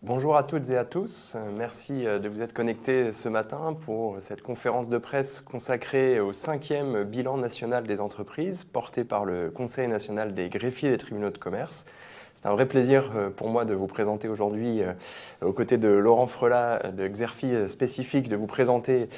Bonjour à toutes et à tous, merci de vous être connectés ce matin pour cette conférence de presse consacrée au 5e bilan national des entreprises porté par le Conseil national des greffiers des tribunaux de commerce. C'est un vrai plaisir pour moi de vous présenter aujourd'hui, aux côtés de Laurent Frelat de Xerfi Spécifique, de vous présenter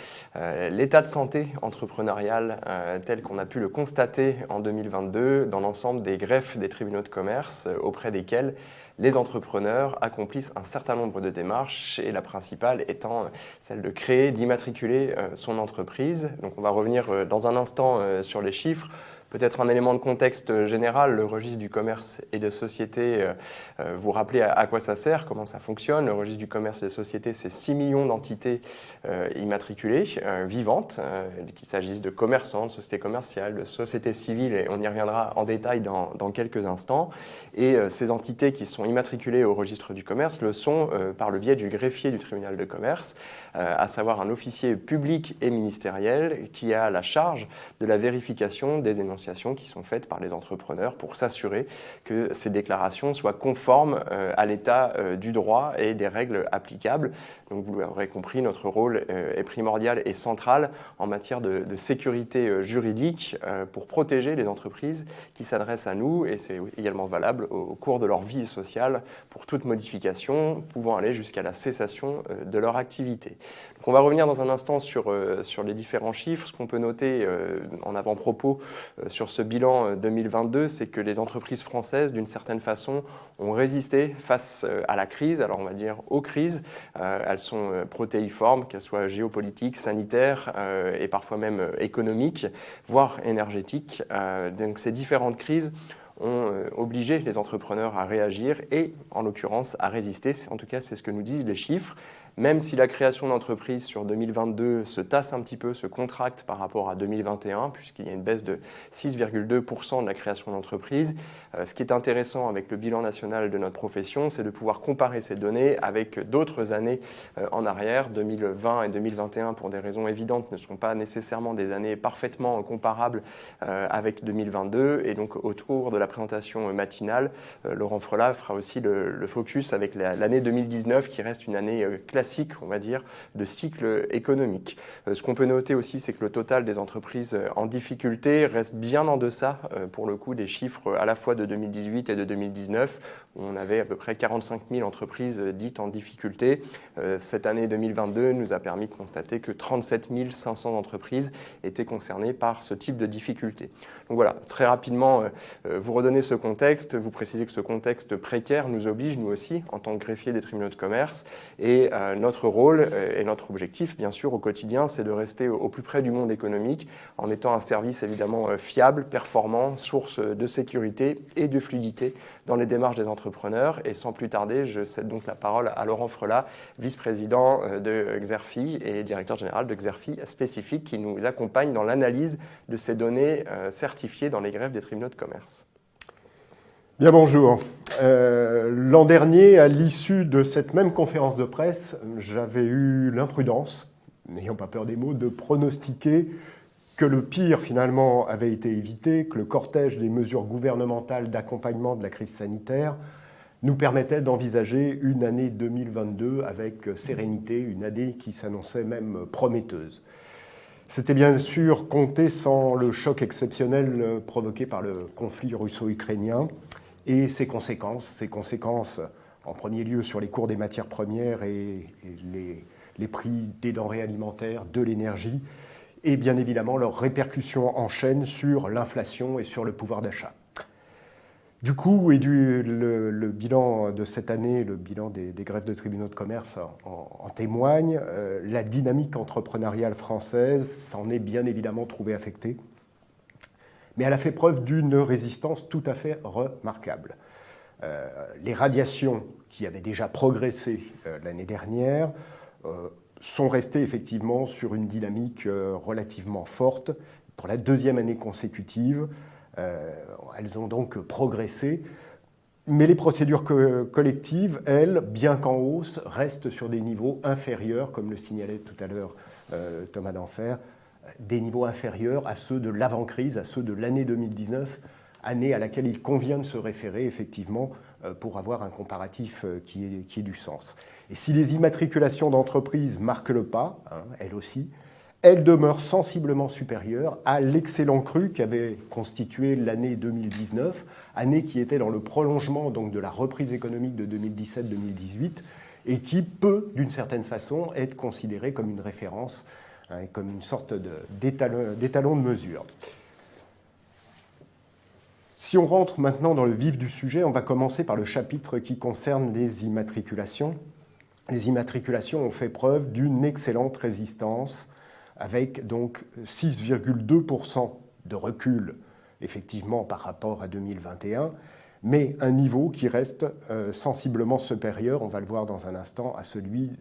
l'état de santé entrepreneurial tel qu'on a pu le constater en 2022 dans l'ensemble des greffes des tribunaux de commerce auprès desquels les entrepreneurs accomplissent un certain nombre de démarches et la principale étant celle de créer, d'immatriculer son entreprise. Donc on va revenir dans un instant sur les chiffres. Peut-être un élément de contexte général, le registre du commerce et des sociétés, vous rappelez à quoi ça sert, comment ça fonctionne. Le registre du commerce et des sociétés, c'est 6 millions d'entités immatriculées, vivantes, qu'il s'agisse de commerçants, de sociétés commerciales, de sociétés civiles, et on y reviendra en détail dans quelques instants. Et ces entités qui sont immatriculées au registre du commerce le sont par le biais du greffier du tribunal de commerce, à savoir un officier public et ministériel qui a la charge de la vérification des énonciations qui sont faites par les entrepreneurs pour s'assurer que ces déclarations soient conformes à l'état du droit et des règles applicables. Donc vous l'aurez compris, notre rôle est primordial et central en matière de sécurité juridique pour protéger les entreprises qui s'adressent à nous, et c'est également valable au cours de leur vie sociale pour toute modification pouvant aller jusqu'à la cessation de leur activité. Donc on va revenir dans un instant sur les différents chiffres. Ce qu'on peut noter en avant-propos sur ce bilan 2022, c'est que les entreprises françaises, d'une certaine façon, ont résisté face à la crise, alors on va dire aux crises. Elles sont protéiformes, qu'elles soient géopolitiques, sanitaires et parfois même économiques, voire énergétiques. Donc ces différentes crises ont obligé les entrepreneurs à réagir et, en l'occurrence, à résister. En tout cas, c'est ce que nous disent les chiffres. Même si la création d'entreprises sur 2022 se tasse un petit peu, se contracte par rapport à 2021, puisqu'il y a une baisse de 6,2% de la création d'entreprises, ce qui est intéressant avec le bilan national de notre profession, c'est de pouvoir comparer ces données avec d'autres années en arrière. 2020 et 2021, pour des raisons évidentes, ne sont pas nécessairement des années parfaitement comparables avec 2022. Et donc, autour de la présentation matinale, Laurent Frelat fera aussi le focus avec l'année 2019, qui reste une année classique, on va dire, de cycle économique. Ce qu'on peut noter aussi, c'est que le total des entreprises en difficulté reste bien en deçà, pour le coup, des chiffres à la fois de 2018 et de 2019, où on avait à peu près 45 000 entreprises dites en difficulté. Cette année 2022 nous a permis de constater que 37 500 entreprises étaient concernées par ce type de difficulté. Donc voilà, très rapidement, vous redonnez ce contexte, vous précisez que ce contexte précaire nous oblige, nous aussi, en tant que greffier des tribunaux de commerce, et notre rôle et notre objectif, bien sûr, au quotidien, c'est de rester au plus près du monde économique, en étant un service évidemment fiable, performant, source de sécurité et de fluidité dans les démarches des entrepreneurs. Et sans plus tarder, je cède donc la parole à Laurent Frelat, vice-président de Xerfi et directeur général de Xerfi Spécifique, qui nous accompagne dans l'analyse de ces données certifiées dans les greffes des tribunaux de commerce. Bien, bonjour. L'an dernier, à l'issue de cette même conférence de presse, j'avais eu l'imprudence, n'ayant pas peur des mots, de pronostiquer que le pire finalement avait été évité, que le cortège des mesures gouvernementales d'accompagnement de la crise sanitaire nous permettait d'envisager une année 2022 avec sérénité, une année qui s'annonçait même prometteuse. C'était bien sûr compté sans le choc exceptionnel provoqué par le conflit russo-ukrainien et ses conséquences en premier lieu sur les cours des matières premières et les prix des denrées alimentaires, de l'énergie, et bien évidemment leurs répercussions en chaîne sur l'inflation et sur le pouvoir d'achat. Du coup, le bilan de cette année, le bilan des greffes de tribunaux de commerce en témoigne. La dynamique entrepreneuriale française s'en est bien évidemment trouvée affectée, mais elle a fait preuve d'une résistance tout à fait remarquable. Les radiations qui avaient déjà progressé l'année dernière sont restées effectivement sur une dynamique relativement forte pour la deuxième année consécutive. Elles ont donc progressé, mais les procédures collectives, elles, bien qu'en hausse, restent sur des niveaux inférieurs, comme le signalait tout à l'heure Thomas Denfert, des niveaux inférieurs à ceux de l'avant-crise, à ceux de l'année 2019, année à laquelle il convient de se référer effectivement pour avoir un comparatif qui ait du sens. Et si les immatriculations d'entreprises marquent le pas, elles aussi, elles demeurent sensiblement supérieures à l'excellent cru qu'avait constitué l'année 2019, année qui était dans le prolongement donc, de la reprise économique de 2017-2018 et qui peut, d'une certaine façon, être considérée comme une référence, comme une sorte d'étalon de mesure. Si on rentre maintenant dans le vif du sujet, on va commencer par le chapitre qui concerne les immatriculations. Les immatriculations ont fait preuve d'une excellente résistance, avec donc 6,2% de recul, effectivement, par rapport à 2021, mais un niveau qui reste sensiblement supérieur, on va le voir dans un instant, à celui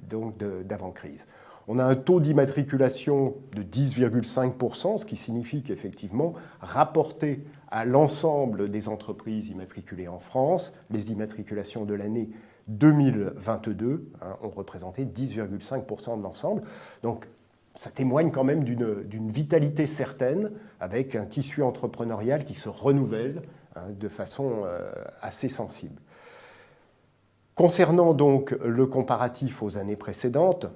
d'avant-crise. On a un taux d'immatriculation de 10,5%, ce qui signifie qu'effectivement, rapporté à l'ensemble des entreprises immatriculées en France, les immatriculations de l'année 2022 ont représenté 10,5% de l'ensemble. Donc, ça témoigne quand même d'une vitalité certaine, avec un tissu entrepreneurial qui se renouvelle de façon assez sensible. Concernant donc le comparatif aux années précédentes,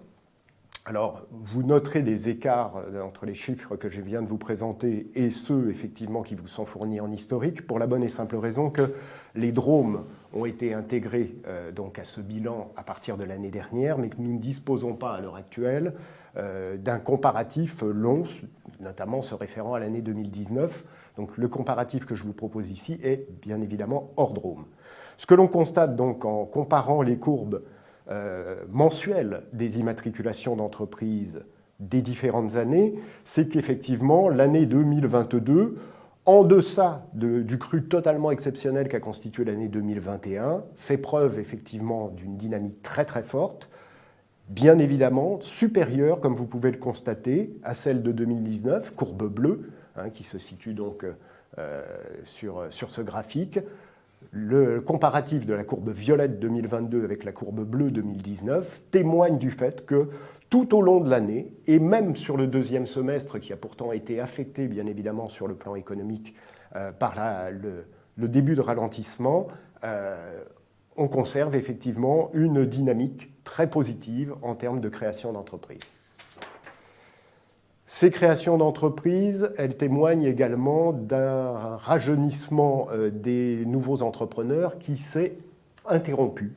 alors vous noterez des écarts entre les chiffres que je viens de vous présenter et ceux effectivement qui vous sont fournis en historique, pour la bonne et simple raison que les DROM ont été intégrés donc à ce bilan à partir de l'année dernière, mais que nous ne disposons pas à l'heure actuelle d'un comparatif long, notamment se référant à l'année 2019. Donc le comparatif que je vous propose ici est bien évidemment hors DROM. Ce que l'on constate donc en comparant les courbes mensuelles des immatriculations d'entreprises des différentes années, c'est qu'effectivement l'année 2022, en deçà du cru totalement exceptionnel qu'a constitué l'année 2021, fait preuve effectivement d'une dynamique très très forte, bien évidemment supérieure, comme vous pouvez le constater, à celle de 2019, courbe bleue, qui se situe donc sur ce graphique. Le comparatif de la courbe violette 2022 avec la courbe bleue 2019 témoigne du fait que tout au long de l'année, et même sur le deuxième semestre, qui a pourtant été affecté bien évidemment sur le plan économique par le début de ralentissement, on conserve effectivement une dynamique très positive en termes de création d'entreprises. Ces créations d'entreprises, elles témoignent également d'un rajeunissement des nouveaux entrepreneurs qui s'est interrompu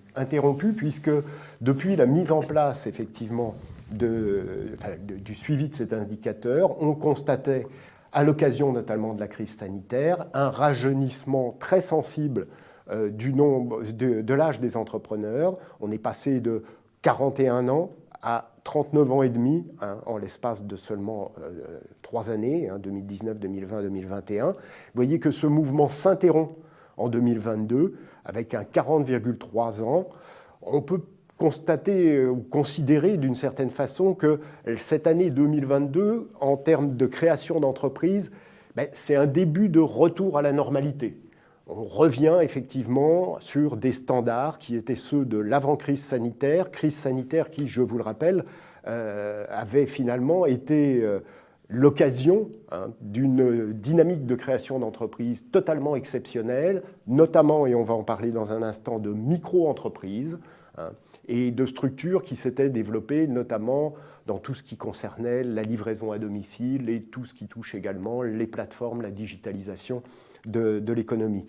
puisque depuis la mise en place effectivement du suivi de cet indicateur, on constatait, à l'occasion notamment de la crise sanitaire, un rajeunissement très sensible de l'âge des entrepreneurs. On est passé de 41 ans à 39 ans et demi en l'espace de seulement 3 années, 2019, 2020, 2021. Vous voyez que ce mouvement s'interrompt en 2022 avec un 40,3 ans. On peut constater ou considérer d'une certaine façon que cette année 2022, en termes de création d'entreprises, c'est un début de retour à la normalité. On revient effectivement sur des standards qui étaient ceux de l'avant-crise sanitaire qui, je vous le rappelle, avait finalement été l'occasion d'une dynamique de création d'entreprises totalement exceptionnelle, notamment, et on va en parler dans un instant, de micro-entreprises et de structures qui s'étaient développées notamment dans tout ce qui concernait la livraison à domicile et tout ce qui touche également les plateformes, la digitalisation de l'économie.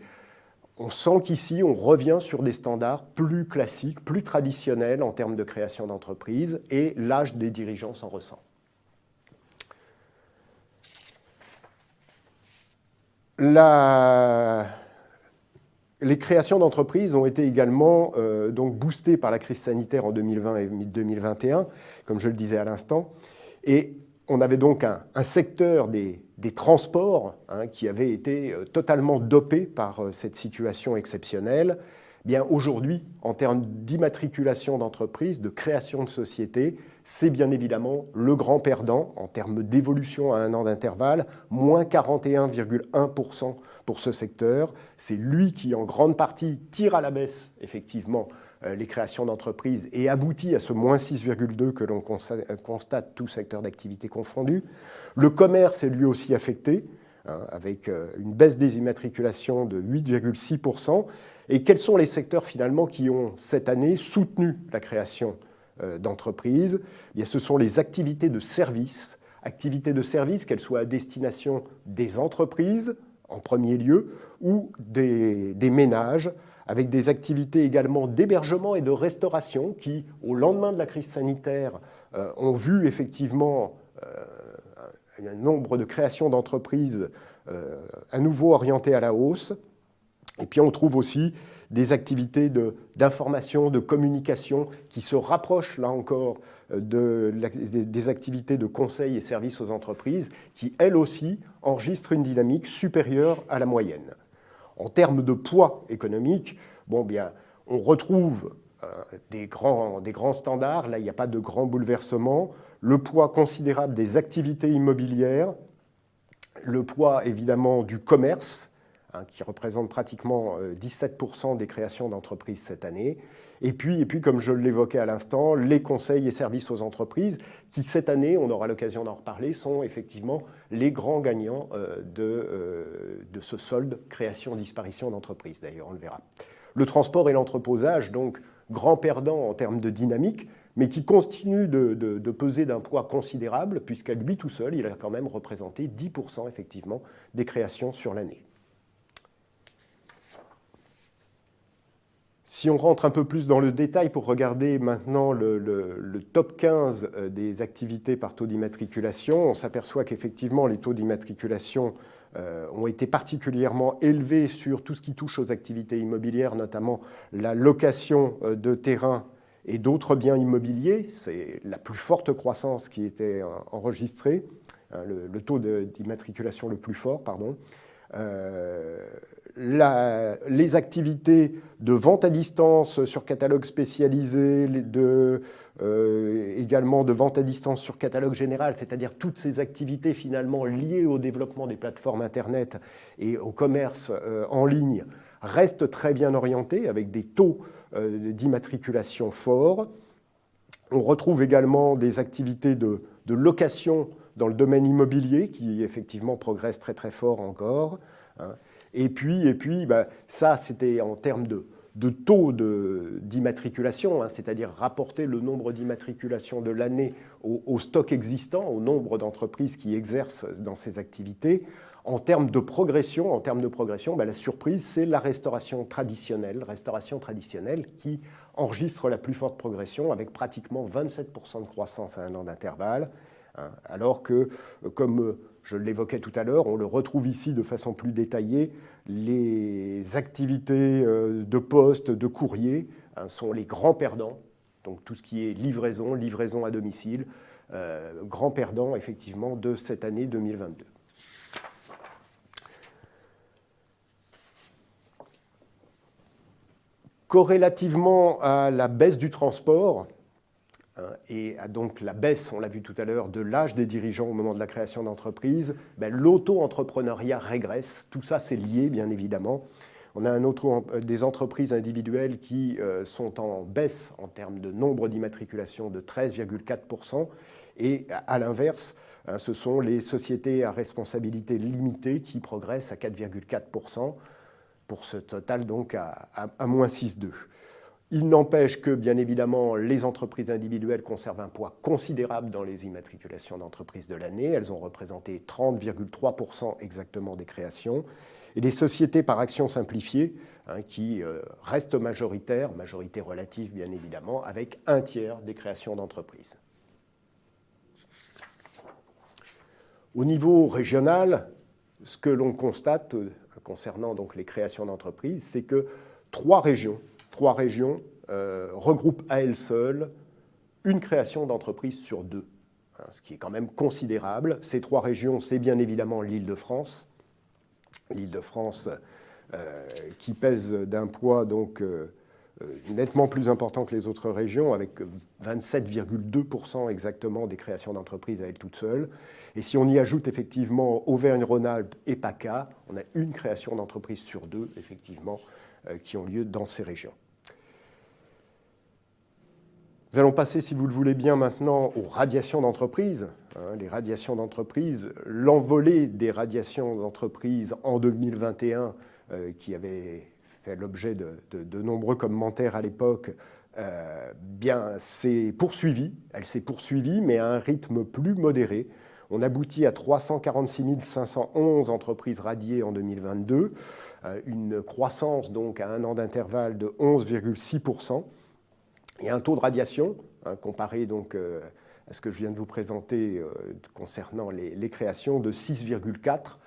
On sent qu'ici, on revient sur des standards plus classiques, plus traditionnels en termes de création d'entreprise, et l'âge des dirigeants s'en ressent. Les créations d'entreprises ont été également donc boostées par la crise sanitaire en 2020 et 2021, comme je le disais à l'instant, et on avait donc un secteur des transports qui avait été totalement dopé par cette situation exceptionnelle. Bien, aujourd'hui, en termes d'immatriculation d'entreprises, de création de sociétés, c'est bien évidemment le grand perdant en termes d'évolution à un an d'intervalle, moins 41,1% pour ce secteur. C'est lui qui, en grande partie, tire à la baisse, effectivement, les créations d'entreprises et aboutit à ce moins 6,2 que l'on constate tout secteur d'activité confondu. Le commerce est lui aussi affecté, avec une baisse des immatriculations de 8,6%. Et quels sont les secteurs finalement qui ont cette année soutenu la création d'entreprises? Ce sont les activités de services, qu'elles soient à destination des entreprises en premier lieu ou des ménages, avec des activités également d'hébergement et de restauration qui, au lendemain de la crise sanitaire, ont vu effectivement un nombre de créations d'entreprises à nouveau orientées à la hausse. Et puis on trouve aussi des activités d'information, de communication qui se rapprochent, là encore, des activités de conseil et services aux entreprises, qui, elles aussi, enregistrent une dynamique supérieure à la moyenne. En termes de poids économique, on retrouve des grands standards. Là, il n'y a pas de grands bouleversements. Le poids considérable des activités immobilières, le poids évidemment du commerce, qui représente pratiquement 17% des créations d'entreprises cette année. Et puis, comme je l'évoquais à l'instant, les conseils et services aux entreprises, qui cette année, on aura l'occasion d'en reparler, sont effectivement les grands gagnants de ce solde création-disparition d'entreprises. D'ailleurs, on le verra. Le transport et l'entreposage, donc, grands perdants en termes de dynamique, mais qui continue de peser d'un poids considérable, puisqu'à lui tout seul, il a quand même représenté 10% effectivement des créations sur l'année. Si on rentre un peu plus dans le détail pour regarder maintenant le top 15 des activités par taux d'immatriculation, on s'aperçoit qu'effectivement les taux d'immatriculation ont été particulièrement élevés sur tout ce qui touche aux activités immobilières, notamment la location de terrains et d'autres biens immobiliers. C'est la plus forte croissance qui était enregistrée, le taux d'immatriculation le plus fort, pardon. Les activités de vente à distance sur catalogue spécialisé, également de vente à distance sur catalogue général, c'est-à-dire toutes ces activités finalement liées au développement des plateformes Internet et au commerce en ligne, restent très bien orientées avec des taux d'immatriculation forts. On retrouve également des activités de location dans le domaine immobilier qui effectivement progressent très très fort encore. Et puis ça, c'était en termes de taux d'immatriculation, c'est-à-dire rapporter le nombre d'immatriculations de l'année au stock existant, au nombre d'entreprises qui exercent dans ces activités. En termes de progression, la surprise, c'est la restauration traditionnelle qui enregistre la plus forte progression avec pratiquement 27% de croissance à un an d'intervalle, alors que, comme je l'évoquais tout à l'heure, on le retrouve ici de façon plus détaillée, les activités de poste, de courrier sont les grands perdants, donc tout ce qui est livraison à domicile, grands perdants effectivement de cette année 2022. Corrélativement à la baisse du transport, et donc la baisse, on l'a vu tout à l'heure, de l'âge des dirigeants au moment de la création d'entreprise, l'auto-entrepreneuriat régresse. Tout ça, c'est lié, bien évidemment. On a des entreprises individuelles qui sont en baisse en termes de nombre d'immatriculations de 13,4%. Et à l'inverse, ce sont les sociétés à responsabilité limitée qui progressent à 4,4%, pour ce total donc à moins 6,2%. Il n'empêche que, bien évidemment, les entreprises individuelles conservent un poids considérable dans les immatriculations d'entreprises de l'année. Elles ont représenté 30,3% exactement des créations. Et les sociétés par action simplifiée, qui restent majorité relative, bien évidemment, avec un tiers des créations d'entreprises. Au niveau régional, ce que l'on constate concernant donc les créations d'entreprises, c'est que trois régions regroupent à elles seules une création d'entreprise sur deux, ce qui est quand même considérable. Ces trois régions, c'est bien évidemment l'Île-de-France, qui pèse d'un poids donc nettement plus important que les autres régions, avec 27,2% exactement des créations d'entreprises à elle toute seule. Et si on y ajoute effectivement Auvergne-Rhône-Alpes et PACA, on a une création d'entreprise sur deux, effectivement, qui ont lieu dans ces régions. Nous allons passer, si vous le voulez bien, maintenant aux radiations d'entreprise. Les radiations d'entreprise, l'envolée des radiations d'entreprise en 2021, qui avait fait l'objet de nombreux commentaires à l'époque, bien, s'est poursuivie. Elle s'est poursuivie, mais à un rythme plus modéré. On aboutit à 346 511 entreprises radiées en 2022, une croissance donc à un an d'intervalle de 11,6%. Et un taux de radiation, comparé donc à ce que je viens de vous présenter concernant les créations, de 6,4.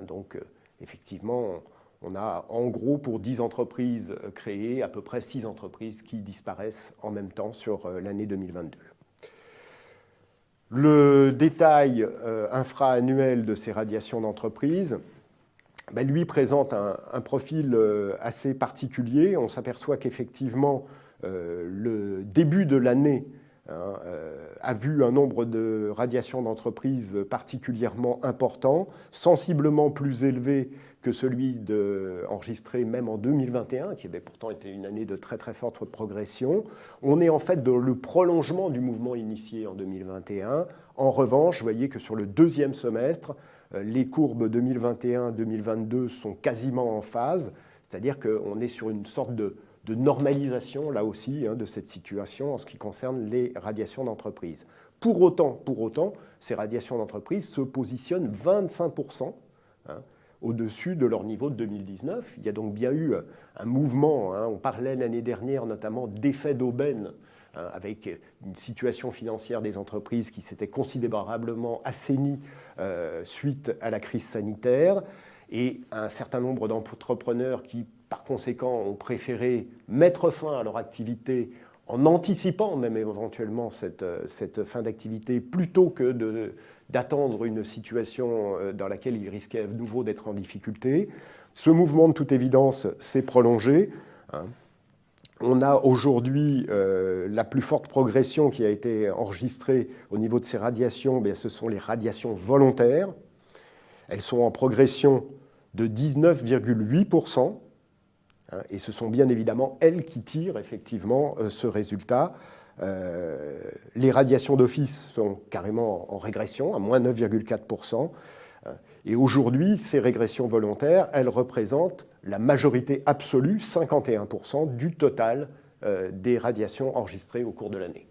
Donc effectivement, on a en gros pour 10 entreprises créées, à peu près 6 entreprises qui disparaissent en même temps sur l'année 2022. Le détail infra-annuel de ces radiations d'entreprise, lui présente un profil assez particulier. On s'aperçoit qu'effectivement, le début de l'année a vu un nombre de radiations d'entreprise particulièrement important, sensiblement plus élevé que celui enregistré même en 2021, qui avait pourtant été une année de très très forte progression. On est en fait dans le prolongement du mouvement initié en 2021. En revanche, vous voyez que sur le deuxième semestre, les courbes 2021-2022 sont quasiment en phase, c'est-à-dire qu'on est sur une sorte de normalisation, là aussi, de cette situation en ce qui concerne les radiations d'entreprise. Pour autant, ces radiations d'entreprise se positionnent 25% au-dessus de leur niveau de 2019. Il y a donc bien eu un mouvement, on parlait l'année dernière notamment d'effet d'aubaine, avec une situation financière des entreprises qui s'était considérablement assainie suite à la crise sanitaire, et un certain nombre d'entrepreneurs qui, par conséquent, ont préféré mettre fin à leur activité en anticipant même éventuellement cette fin d'activité plutôt que d'attendre une situation dans laquelle ils risquaient à nouveau d'être en difficulté. Ce mouvement, de toute évidence, s'est prolongé. On a aujourd'hui la plus forte progression qui a été enregistrée au niveau de ces radiations, ce sont les radiations volontaires. Elles sont en progression de 19,8%. Et ce sont bien évidemment elles qui tirent effectivement ce résultat. Les radiations d'office sont carrément en régression, à moins 9,4%. Et aujourd'hui, ces régressions volontaires, elles représentent la majorité absolue, 51%, du total des radiations enregistrées au cours de l'année.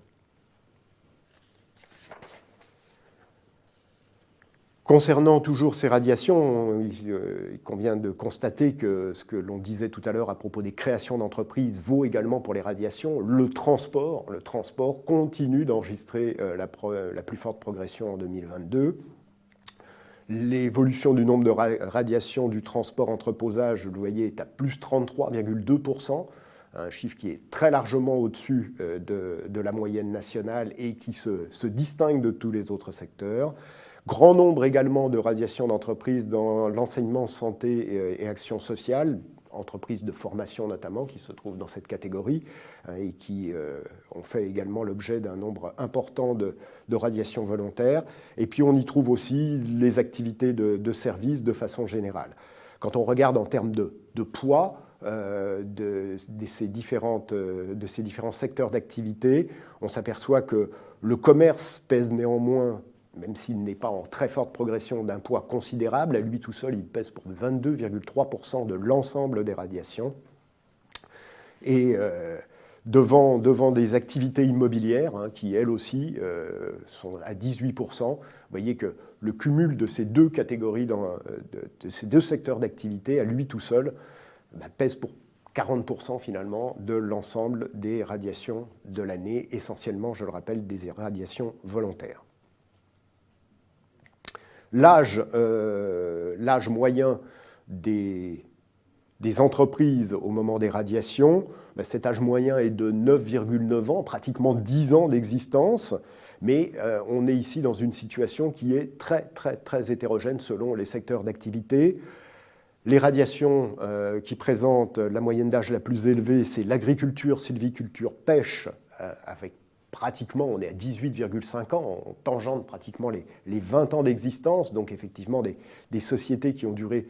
Concernant toujours ces radiations, il convient de constater que ce que l'on disait tout à l'heure à propos des créations d'entreprises vaut également pour les radiations. Le transport continue d'enregistrer la plus forte progression en 2022. L'évolution du nombre de radiations du transport entreposage, vous le voyez, est à plus 33,2%, un chiffre qui est très largement au-dessus de la moyenne nationale et qui se distingue de tous les autres secteurs. Grand nombre également de radiations d'entreprises dans l'enseignement, santé et action sociale, entreprises de formation notamment, qui se trouvent dans cette catégorie et qui ont fait également l'objet d'un nombre important de radiations volontaires. Et puis on y trouve aussi les activités de services de façon générale. Quand on regarde en termes de poids de ces différents secteurs d'activité, on s'aperçoit que le commerce pèse néanmoins, même s'il n'est pas en très forte progression, d'un poids considérable. À lui tout seul, il pèse pour 22,3% de l'ensemble des radiations. Et devant des activités immobilières, qui elles aussi sont à 18%, vous voyez que le cumul de ces deux catégories, de ces deux secteurs d'activité, à lui tout seul, pèse pour 40% finalement de l'ensemble des radiations de l'année, essentiellement, je le rappelle, des radiations volontaires. L'âge moyen des entreprises au moment des radiations, cet âge moyen est de 9,9 ans, pratiquement 10 ans d'existence, mais on est ici dans une situation qui est très, très, très hétérogène selon les secteurs d'activité. Les radiations qui présentent la moyenne d'âge la plus élevée, c'est l'agriculture, sylviculture, pêche, avec pratiquement, on est à 18,5 ans, on tangente pratiquement les 20 ans d'existence, donc effectivement des sociétés qui ont duré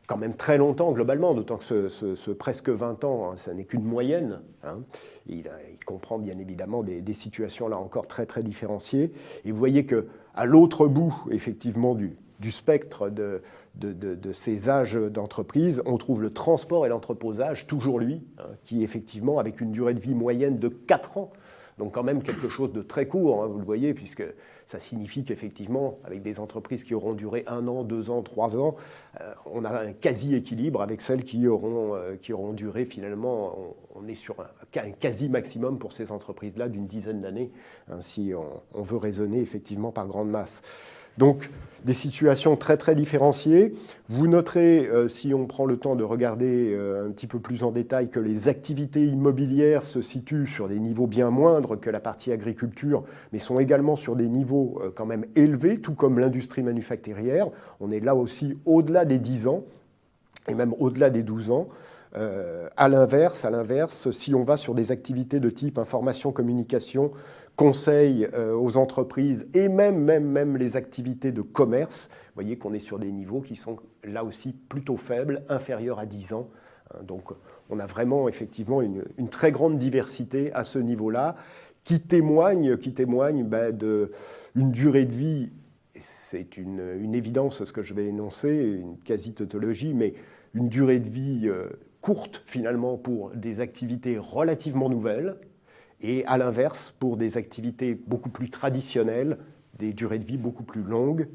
quand même très longtemps globalement, d'autant que ce presque 20 ans, ça n'est qu'une moyenne. Il comprend bien évidemment des situations là encore très très différenciées. Et vous voyez qu'à l'autre bout, effectivement, du spectre de ces âges d'entreprise, on trouve le transport et l'entreposage, toujours lui, qui effectivement, avec une durée de vie moyenne de 4 ans, donc quand même quelque chose de très court, vous le voyez, puisque ça signifie qu'effectivement, avec des entreprises qui auront duré 1 an, 2 ans, 3 ans, on a un quasi-équilibre avec celles qui auront duré finalement, on est sur un quasi-maximum pour ces entreprises-là d'une dizaine d'années, si on veut raisonner effectivement par grande masse. Donc, des situations très très différenciées. Vous noterez, si on prend le temps de regarder un petit peu plus en détail, que les activités immobilières se situent sur des niveaux bien moindres que la partie agriculture, mais sont également sur des niveaux quand même élevés, tout comme l'industrie manufacturière. On est là aussi au-delà des 10 ans, et même au-delà des 12 ans. À l'inverse, si on va sur des activités de type information, communication, conseil aux entreprises et même les activités de commerce, vous voyez qu'on est sur des niveaux qui sont là aussi plutôt faibles, inférieurs à 10 ans. Donc on a vraiment effectivement une très grande diversité à ce niveau-là qui témoigne d'une durée de vie, c'est une évidence ce que je vais énoncer, une quasi-tautologie, mais une durée de vie courte finalement pour des activités relativement nouvelles, et à l'inverse, pour des activités beaucoup plus traditionnelles, des durées de vie beaucoup plus longues,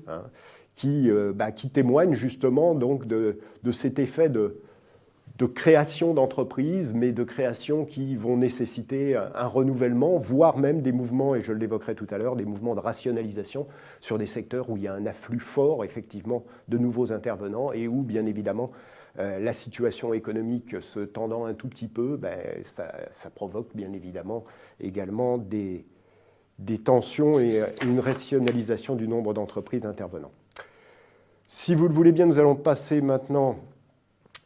qui témoignent justement donc de cet effet de création d'entreprises, mais de création qui vont nécessiter un renouvellement, voire même des mouvements, et je l'évoquerai tout à l'heure, des mouvements de rationalisation sur des secteurs où il y a un afflux fort, effectivement, de nouveaux intervenants et où, bien évidemment, la situation économique se tendant un tout petit peu, ça provoque bien évidemment également des tensions et une rationalisation du nombre d'entreprises intervenant. Si vous le voulez bien, nous allons passer maintenant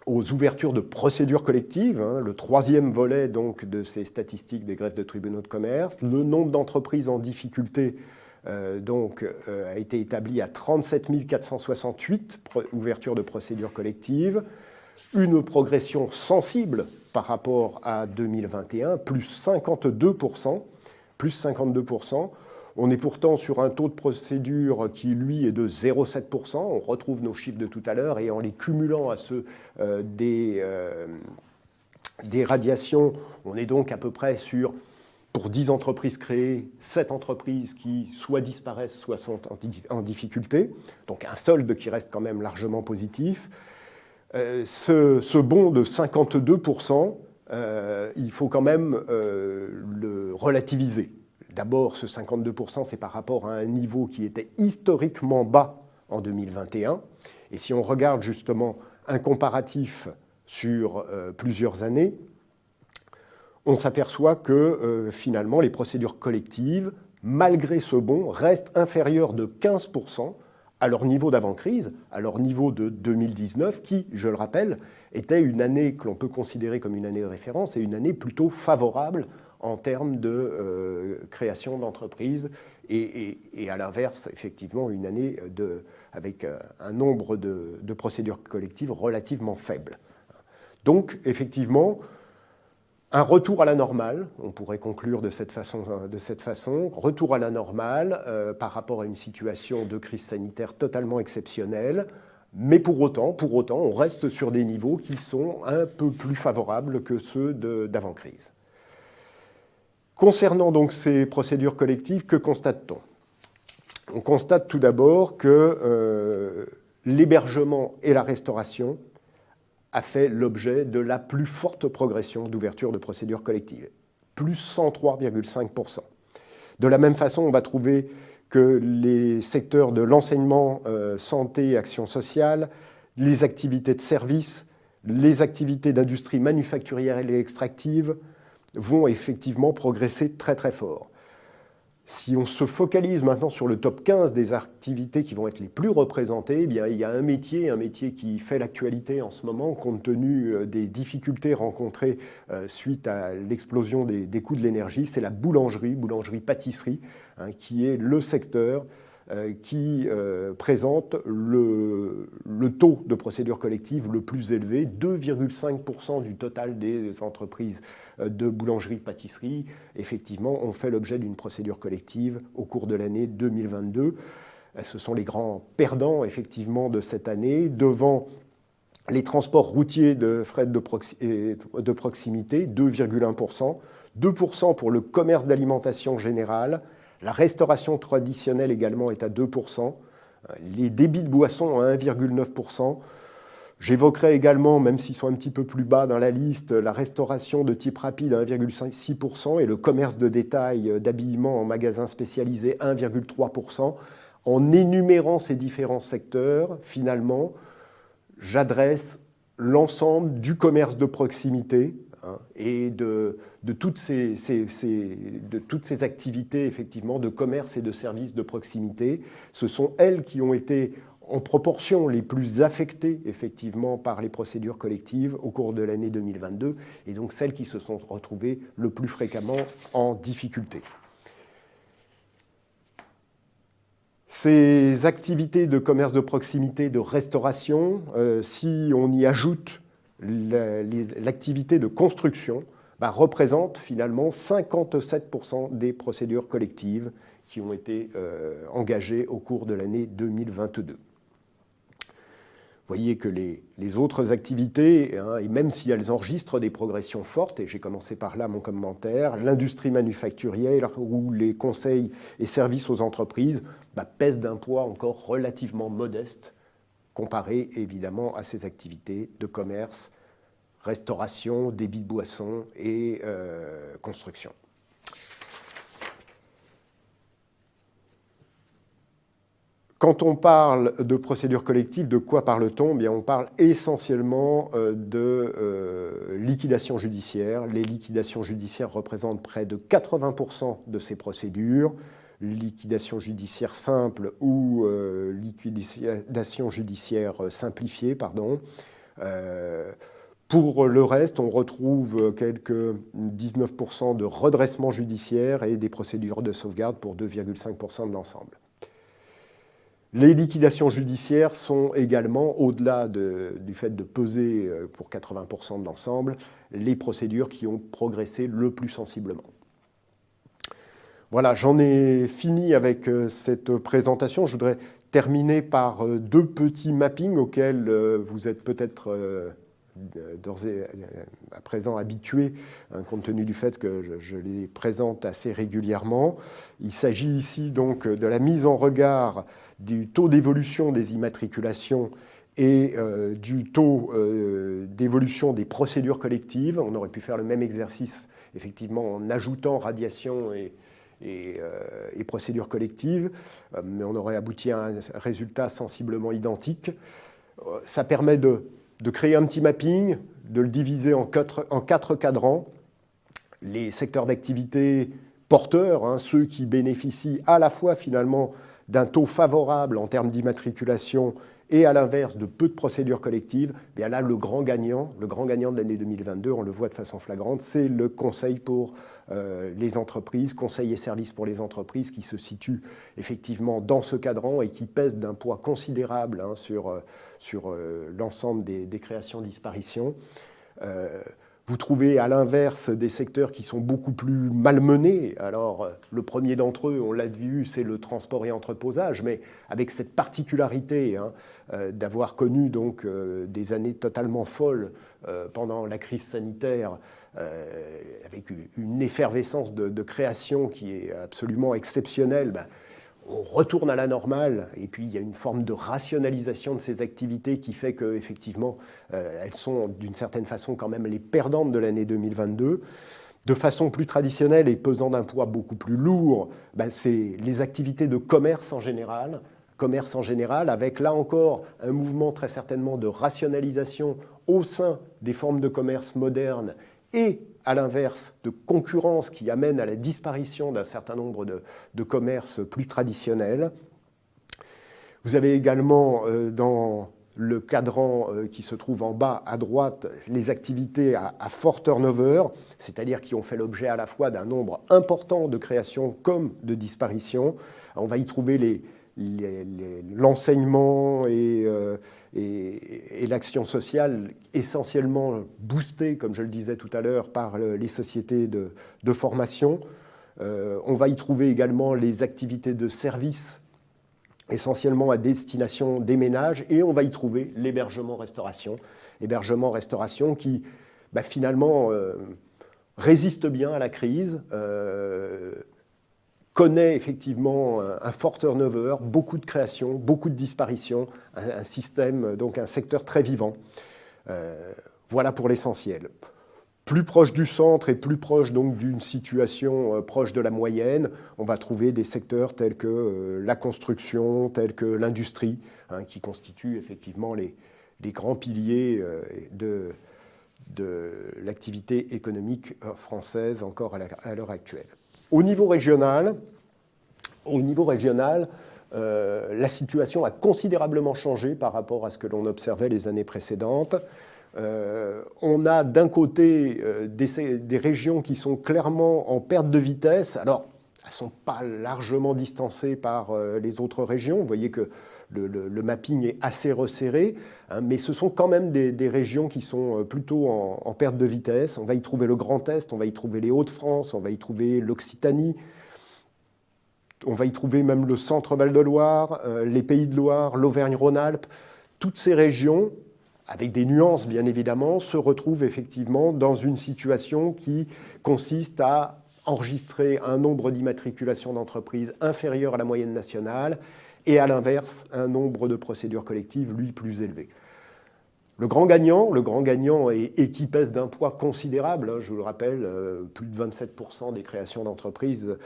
aux ouvertures de procédures collectives, le troisième volet donc, de ces statistiques des greffes de tribunaux de commerce. Le nombre d'entreprises en difficulté a été établi à 37 468 ouvertures de procédures collectives, une progression sensible par rapport à 2021, plus 52%. On est pourtant sur un taux de procédure qui, lui, est de 0,7%. On retrouve nos chiffres de tout à l'heure et en les cumulant à ceux des radiations, on est donc à peu près sur, pour 10 entreprises créées, 7 entreprises qui soit disparaissent, soit sont en difficulté. Donc un solde qui reste quand même largement positif. Ce bond de 52%, il faut quand même le relativiser. D'abord, ce 52%, c'est par rapport à un niveau qui était historiquement bas en 2021. Et si on regarde justement un comparatif sur plusieurs années, on s'aperçoit que finalement, les procédures collectives, malgré ce bond, restent inférieures de 15% à leur niveau d'avant-crise, à leur niveau de 2019, qui, je le rappelle, était une année que l'on peut considérer comme une année de référence et une année plutôt favorable en termes de création d'entreprises et à l'inverse, effectivement, une année avec un nombre de procédures collectives relativement faible. Donc, effectivement, un retour à la normale, on pourrait conclure de cette façon, retour à la normale par rapport à une situation de crise sanitaire totalement exceptionnelle, mais pour autant, on reste sur des niveaux qui sont un peu plus favorables que ceux d'avant-crise. Concernant donc ces procédures collectives, que constate-t-on ? On constate tout d'abord que l'hébergement et la restauration a fait l'objet de la plus forte progression d'ouverture de procédures collectives, plus 103,5%. De la même façon, on va trouver que les secteurs de l'enseignement, santé, action sociale, les activités de services, les activités d'industrie manufacturière et extractive vont effectivement progresser très très fort. Si on se focalise maintenant sur le top 15 des activités qui vont être les plus représentées, eh bien, il y a un métier qui fait l'actualité en ce moment, compte tenu des difficultés rencontrées suite à l'explosion des coûts de l'énergie, c'est la boulangerie-pâtisserie, qui est le secteur qui présente le taux de procédure collective le plus élevé, 2,5% du total des entreprises de boulangerie-pâtisserie, effectivement, ont fait l'objet d'une procédure collective au cours de l'année 2022. Ce sont les grands perdants, effectivement, de cette année, devant les transports routiers de fret de proximité, 2,1%, 2% pour le commerce d'alimentation générale, la restauration traditionnelle également est à 2%, les débits de boissons à 1,9%. J'évoquerai également, même s'ils sont un petit peu plus bas dans la liste, la restauration de type rapide à 1,6% et le commerce de détail d'habillement en magasins spécialisés 1,3%. En énumérant ces différents secteurs, finalement, j'adresse l'ensemble du commerce de proximité et de toutes ces activités effectivement de commerce et de services de proximité. Ce sont elles qui ont été en proportion les plus affectées effectivement par les procédures collectives au cours de l'année 2022 et donc celles qui se sont retrouvées le plus fréquemment en difficulté. Ces activités de commerce de proximité, de restauration, si on y ajoute l'activité de construction, représente finalement 57% des procédures collectives qui ont été engagées au cours de l'année 2022. Vous voyez que les autres activités, et même si elles enregistrent des progressions fortes, et j'ai commencé par là mon commentaire, l'industrie manufacturière ou les conseils et services aux entreprises pèsent d'un poids encore relativement modeste comparé évidemment à ces activités de commerce, restauration, débit de boissons et construction. Quand on parle de procédure collective, de quoi parle-t-on ? Bien, on parle essentiellement de liquidation judiciaire. Les liquidations judiciaires représentent près de 80% de ces procédures. Liquidation judiciaire simple ou liquidation judiciaire simplifiée, pardon. Pour le reste, on retrouve quelques 19% de redressement judiciaire et des procédures de sauvegarde pour 2,5% de l'ensemble. Les liquidations judiciaires sont également, au-delà du fait de peser pour 80% de l'ensemble, les procédures qui ont progressé le plus sensiblement. Voilà, j'en ai fini avec cette présentation. Je voudrais terminer par deux petits mappings auxquels vous êtes peut-être à présent habitués, compte tenu du fait que je les présente assez régulièrement. Il s'agit ici donc de la mise en regard du taux d'évolution des immatriculations et du taux d'évolution des procédures collectives. On aurait pu faire le même exercice, effectivement, en ajoutant radiation et procédures collectives, mais on aurait abouti à un résultat sensiblement identique. Ça permet de créer un petit mapping, de le diviser en quatre cadrans. Les secteurs d'activité porteurs, ceux qui bénéficient à la fois finalement d'un taux favorable en termes d'immatriculation et à l'inverse de peu de procédures collectives, bien là, le grand gagnant de l'année 2022, on le voit de façon flagrante, c'est le conseil pour les entreprises, conseil et services pour les entreprises qui se situe effectivement dans ce cadran et qui pèse d'un poids considérable sur l'ensemble des créations-disparitions. Vous trouvez à l'inverse des secteurs qui sont beaucoup plus malmenés. Alors, le premier d'entre eux, on l'a vu, c'est le transport et entreposage, mais avec cette particularité d'avoir connu donc des années totalement folles pendant la crise sanitaire, avec une effervescence de création qui est absolument exceptionnelle. On retourne à la normale et puis il y a une forme de rationalisation de ces activités qui fait qu'effectivement, elles sont d'une certaine façon quand même les perdantes de l'année 2022. De façon plus traditionnelle et pesant d'un poids beaucoup plus lourd, c'est les activités de commerce en général, avec là encore un mouvement très certainement de rationalisation au sein des formes de commerce modernes et à l'inverse de concurrence qui amène à la disparition d'un certain nombre de commerces plus traditionnels. Vous avez également dans le cadran qui se trouve en bas à droite les activités à fort turnover, c'est-à-dire qui ont fait l'objet à la fois d'un nombre important de créations comme de disparitions. On va y trouver l'enseignement et l'action sociale essentiellement boostées, comme je le disais tout à l'heure, par les sociétés de formation. On va y trouver également les activités de service, essentiellement à destination des ménages, et on va y trouver l'hébergement-restauration. Hébergement-restauration qui, finalement, résiste bien à la crise, connaît effectivement un fort turnover, beaucoup de créations, beaucoup de disparitions, un système, donc un secteur très vivant. Voilà pour l'essentiel. Plus proche du centre et plus proche donc d'une situation proche de la moyenne, on va trouver des secteurs tels que la construction, tels que l'industrie, qui constituent effectivement les grands piliers de l'activité économique française encore à l'heure actuelle. Au niveau régional, la situation a considérablement changé par rapport à ce que l'on observait les années précédentes. On a d'un côté des régions qui sont clairement en perte de vitesse. Alors, elles ne sont pas largement distancées par les autres régions. Vous voyez que le mapping est assez resserré, mais ce sont quand même des régions qui sont plutôt en perte de vitesse. On va y trouver le Grand Est, on va y trouver les Hauts-de-France, on va y trouver l'Occitanie, on va y trouver même le Centre-Val de Loire, les Pays de Loire, l'Auvergne-Rhône-Alpes. Toutes ces régions, avec des nuances bien évidemment, se retrouvent effectivement dans une situation qui consiste à enregistrer un nombre d'immatriculations d'entreprises inférieur à la moyenne nationale et à l'inverse, un nombre de procédures collectives, lui, plus élevé. Le grand gagnant et qui pèse d'un poids considérable, je vous le rappelle, plus de 27% des créations d'entreprises,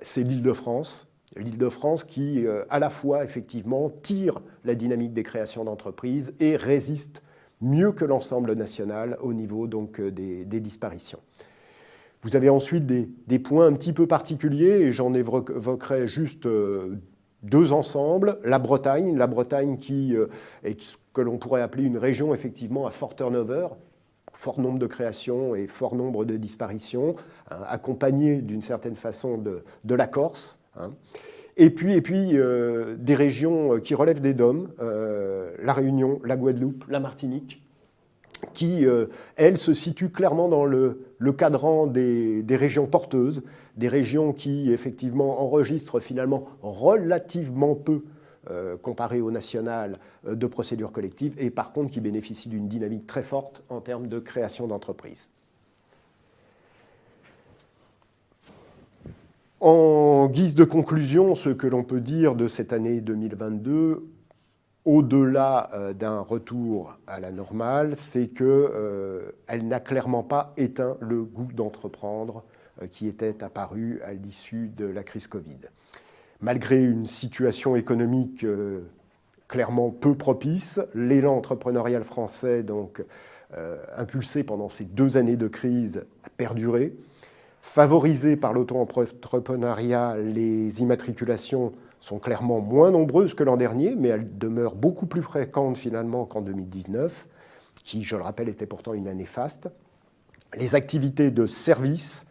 c'est l'Île-de-France. L'Île-de-France qui, à la fois, effectivement, tire la dynamique des créations d'entreprises et résiste mieux que l'ensemble national au niveau donc, des disparitions. Vous avez ensuite des points un petit peu particuliers, et j'en évoquerai juste deux ensembles. La Bretagne qui est ce que l'on pourrait appeler une région effectivement à fort turnover, fort nombre de créations et fort nombre de disparitions, accompagnée d'une certaine façon de la Corse. Et puis des régions qui relèvent des DOM, la Réunion, la Guadeloupe, la Martinique, qui, elles, se situent clairement dans le cadran des régions porteuses, des régions qui, effectivement, enregistrent finalement relativement peu, comparé au national, de procédures collectives, et par contre qui bénéficient d'une dynamique très forte en termes de création d'entreprises. En guise de conclusion, ce que l'on peut dire de cette année 2022, au-delà d'un retour à la normale, c'est qu'elle n'a clairement pas éteint le goût d'entreprendre qui était apparu à l'issue de la crise Covid. Malgré une situation économique clairement peu propice, l'élan entrepreneurial français, donc impulsé pendant ces 2 années de crise, a perduré. Favorisé par l'auto-entrepreneuriat, les immatriculations sont clairement moins nombreuses que l'an dernier, mais elles demeurent beaucoup plus fréquentes finalement qu'en 2019, qui, je le rappelle, était pourtant une année faste. Les activités de service,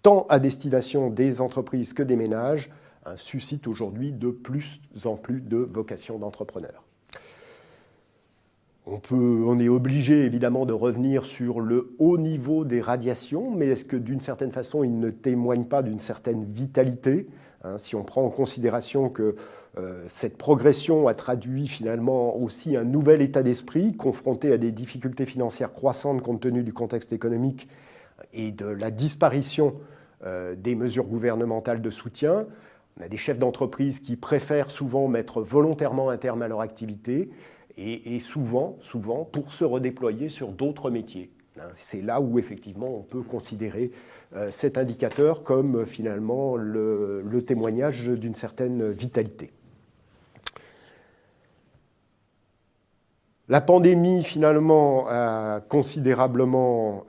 tant à destination des entreprises que des ménages, suscitent aujourd'hui de plus en plus de vocations d'entrepreneurs. On est obligé évidemment de revenir sur le haut niveau des radiations, mais est-ce que d'une certaine façon, il ne témoigne pas d'une certaine vitalité ? Si on prend en considération que cette progression a traduit finalement aussi un nouvel état d'esprit, confronté à des difficultés financières croissantes compte tenu du contexte économique et de la disparition des mesures gouvernementales de soutien, on a des chefs d'entreprise qui préfèrent souvent mettre volontairement un terme à leur activité, et souvent pour se redéployer sur d'autres métiers. C'est là où effectivement on peut considérer cet indicateur comme finalement le témoignage d'une certaine vitalité. La pandémie finalement a considérablement...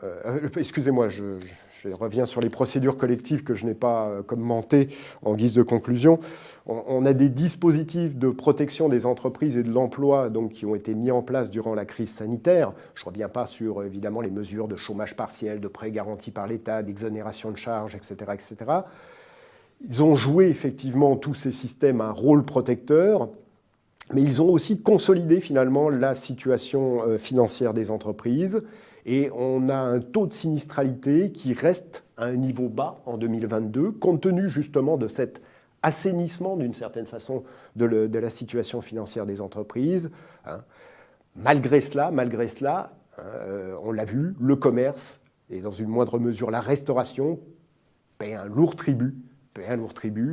excusez-moi, je reviens sur les procédures collectives que je n'ai pas commenté en guise de conclusion. On a des dispositifs de protection des entreprises et de l'emploi donc, qui ont été mis en place durant la crise sanitaire. Je ne reviens pas sur évidemment les mesures de chômage partiel, de prêts garantis par l'État, d'exonération de charges, etc., etc. Ils ont joué effectivement, tous ces systèmes, un rôle protecteur, mais ils ont aussi consolidé finalement la situation financière des entreprises. Et on a un taux de sinistralité qui reste à un niveau bas en 2022, compte tenu justement de cet assainissement d'une certaine façon de la situation financière des entreprises. Malgré cela, on l'a vu, le commerce et dans une moindre mesure la restauration paie un lourd tribut,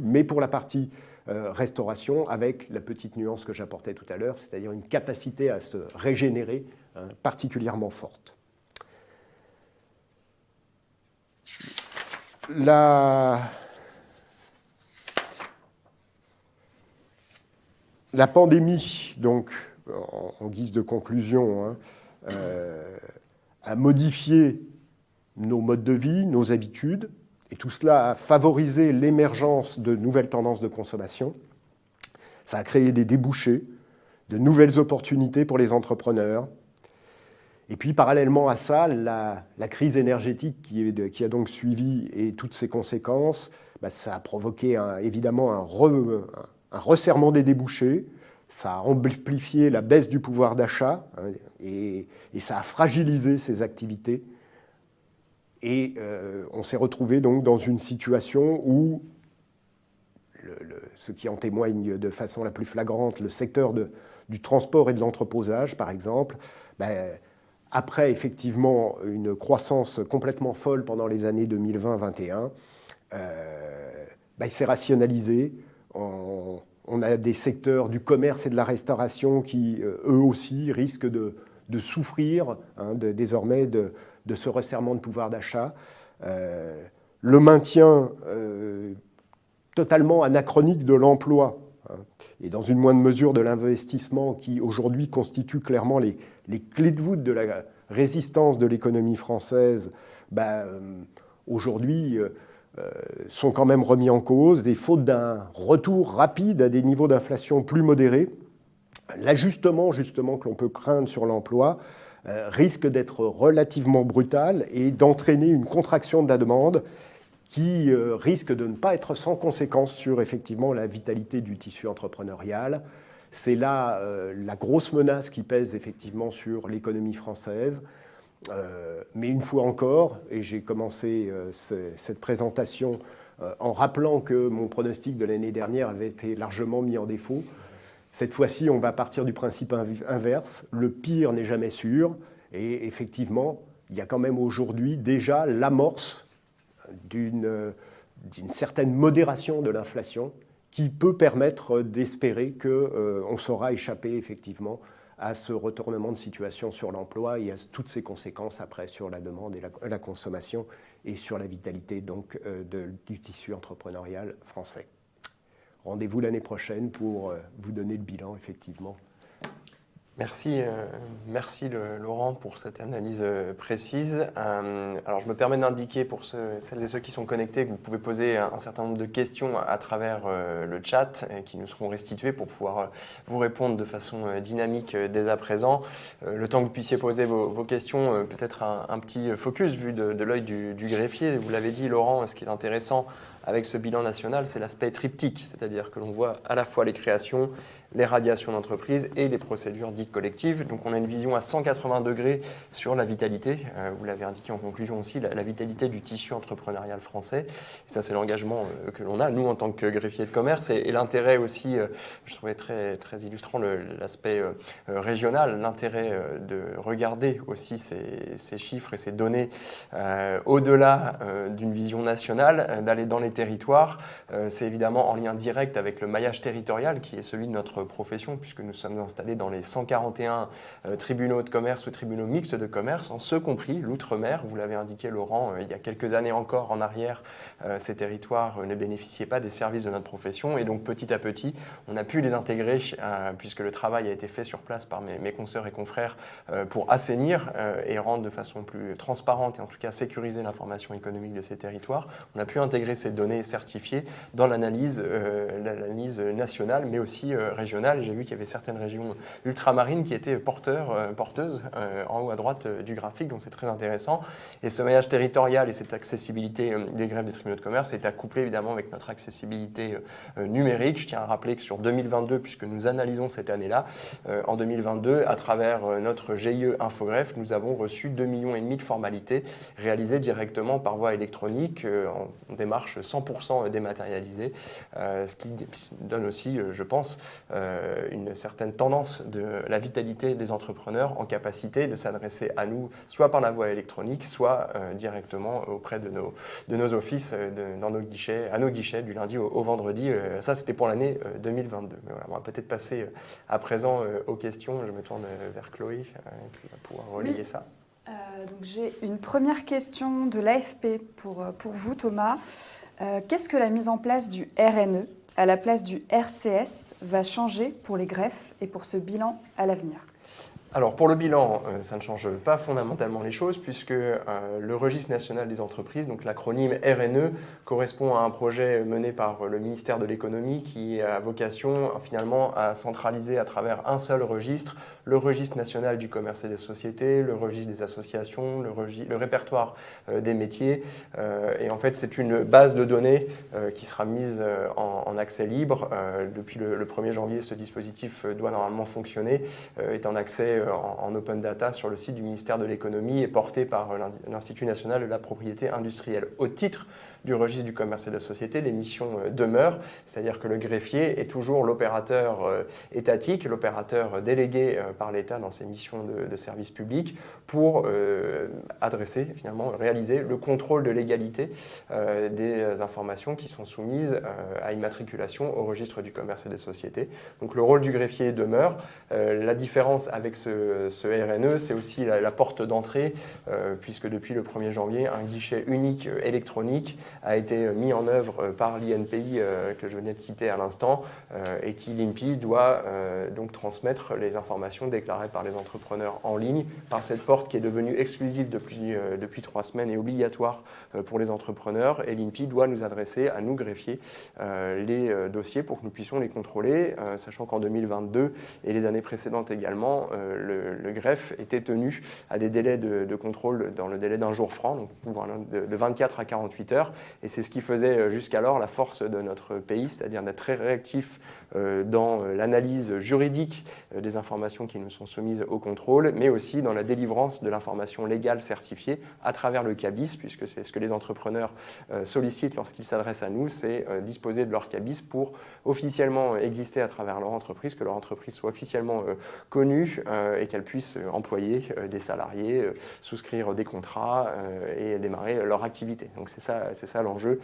mais pour la partie restauration, avec la petite nuance que j'apportais tout à l'heure, c'est-à-dire une capacité à se régénérer particulièrement forte. La pandémie, donc, en guise de conclusion, a modifié nos modes de vie, nos habitudes, et tout cela a favorisé l'émergence de nouvelles tendances de consommation. Ça a créé des débouchés, de nouvelles opportunités pour les entrepreneurs. Et puis, parallèlement à ça, la crise énergétique qui a donc suivi et toutes ses conséquences, ça a provoqué évidemment un resserrement des débouchés, ça a amplifié la baisse du pouvoir d'achat et ça a fragilisé ces activités. Et on s'est retrouvé donc dans une situation où, ce qui en témoigne de façon la plus flagrante, le secteur du transport et de l'entreposage, par exemple, après effectivement une croissance complètement folle pendant les années 2020-2021, il s'est rationalisé. On a des secteurs du commerce et de la restauration qui, eux aussi, risquent de souffrir désormais de ce resserrement de pouvoir d'achat. Le maintien totalement anachronique de l'emploi et dans une moindre mesure de l'investissement qui aujourd'hui constitue clairement les clés de voûte de la résistance de l'économie française, aujourd'hui sont quand même remis en cause, et faute d'un retour rapide à des niveaux d'inflation plus modérés, l'ajustement justement que l'on peut craindre sur l'emploi risque d'être relativement brutal et d'entraîner une contraction de la demande qui risque de ne pas être sans conséquence sur effectivement la vitalité du tissu entrepreneurial. C'est là la grosse menace qui pèse effectivement sur l'économie française. Mais une fois encore, et j'ai commencé cette présentation en rappelant que mon pronostic de l'année dernière avait été largement mis en défaut, cette fois-ci, on va partir du principe inverse. Le pire n'est jamais sûr. Et effectivement, il y a quand même aujourd'hui déjà l'amorce d'une certaine modération de l'inflation qui peut permettre d'espérer qu'on saura échapper effectivement à ce retournement de situation sur l'emploi et à toutes ses conséquences après sur la demande et la consommation et sur la vitalité donc, du tissu entrepreneurial français. Rendez-vous l'année prochaine pour vous donner le bilan, effectivement. Merci Laurent pour cette analyse précise. Alors je me permets d'indiquer pour celles et ceux qui sont connectés que vous pouvez poser un certain nombre de questions à travers le chat qui nous seront restituées pour pouvoir vous répondre de façon dynamique dès à présent. Le temps que vous puissiez poser vos questions, peut-être un petit focus vu de l'œil du greffier. Vous l'avez dit Laurent, ce qui est intéressant avec ce bilan national, c'est l'aspect triptyque, c'est-à-dire que l'on voit à la fois les créations, les radiations d'entreprise et les procédures dites collectives. Donc on a une vision à 180 degrés sur la vitalité, vous l'avez indiqué en conclusion aussi, la vitalité du tissu entrepreneurial français. Et ça, c'est l'engagement que l'on a, nous, en tant que greffier de commerce, et l'intérêt aussi, je trouvais très, très illustrant l'aspect régional, l'intérêt de regarder aussi ces chiffres et ces données au-delà d'une vision nationale, d'aller dans les territoires. C'est évidemment en lien direct avec le maillage territorial qui est celui de notre profession, puisque nous sommes installés dans les 141 tribunaux de commerce ou tribunaux mixtes de commerce, en ce compris l'outre-mer. Vous l'avez indiqué Laurent, il y a quelques années encore en arrière, ces territoires ne bénéficiaient pas des services de notre profession, et donc petit à petit, on a pu les intégrer, puisque le travail a été fait sur place par mes consoeurs et confrères pour assainir et rendre de façon plus transparente et en tout cas sécuriser l'information économique de ces territoires. On a pu intégrer ces données certifiées dans l'analyse nationale, mais aussi régionale. J'ai vu qu'il y avait certaines régions ultramarines ultramarines qui étaient porteuses en haut à droite du graphique, donc c'est très intéressant. Et ce maillage territorial et cette accessibilité des greffes des tribunaux de commerce est accouplé évidemment avec notre accessibilité numérique. Je tiens à rappeler que sur 2022, puisque nous analysons cette année-là, en 2022, à travers notre GIE Infogreffe, nous avons reçu 2,5 millions de formalités réalisées directement par voie électronique en démarche 100% dématérialisée, ce qui donne aussi, je pense, une certaine tendance de la vitalité des entrepreneurs en capacité de s'adresser à nous, soit par la voie électronique, soit directement auprès de nos offices, à nos guichets du lundi au vendredi. Ça, c'était pour l'année 2022. Mais voilà, on va peut-être passer à présent aux questions. Je me tourne vers Chloé qui va pouvoir relayer ça. Donc j'ai une première question de l'AFP pour vous, Thomas. Qu'est-ce que la mise en place du RNE à la place du RCS va changer pour les greffes et pour ce bilan à l'avenir ? Alors pour le bilan, ça ne change pas fondamentalement les choses puisque le registre national des entreprises, donc l'acronyme RNE, correspond à un projet mené par le ministère de l'économie qui a vocation finalement à centraliser à travers un seul registre le registre national du commerce et des sociétés, le registre des associations, le répertoire des métiers. Et en fait, c'est une base de données qui sera mise en accès libre. Depuis le 1er janvier, ce dispositif doit normalement fonctionner, est en accès en open data sur le site du ministère de l'économie et porté par l'Institut national de la propriété industrielle. Au titre du registre du commerce et de la société, les missions demeurent, c'est-à-dire que le greffier est toujours l'opérateur étatique, l'opérateur délégué par l'État dans ses missions de service public pour réaliser le contrôle de légalité des informations qui sont soumises à immatriculation au registre du commerce et des sociétés. Donc le rôle du greffier demeure. La différence avec ce RNE, c'est aussi la porte d'entrée, puisque depuis le 1er janvier, un guichet unique électronique a été mis en œuvre par l'INPI que je venais de citer à l'instant et qui, l'INPI, doit donc transmettre les informations déclarées par les entrepreneurs en ligne par cette porte qui est devenue exclusive depuis 3 semaines et obligatoire pour les entrepreneurs. Et l'INPI doit nous adresser, à nous greffiers, les dossiers pour que nous puissions les contrôler, sachant qu'en 2022 et les années précédentes également, le greffe était tenu à des délais de contrôle dans le délai d'un jour franc, donc de 24 à 48 heures. Et c'est ce qui faisait jusqu'alors la force de notre pays, c'est-à-dire d'être très réactif dans l'analyse juridique des informations qui nous sont soumises au contrôle, mais aussi dans la délivrance de l'information légale certifiée à travers le CABIS, puisque c'est ce que les entrepreneurs sollicitent lorsqu'ils s'adressent à nous, c'est disposer de leur CABIS pour officiellement exister à travers leur entreprise, que leur entreprise soit officiellement connue et qu'elle puisse employer des salariés, souscrire des contrats et démarrer leur activité. Donc c'est ça l'enjeu,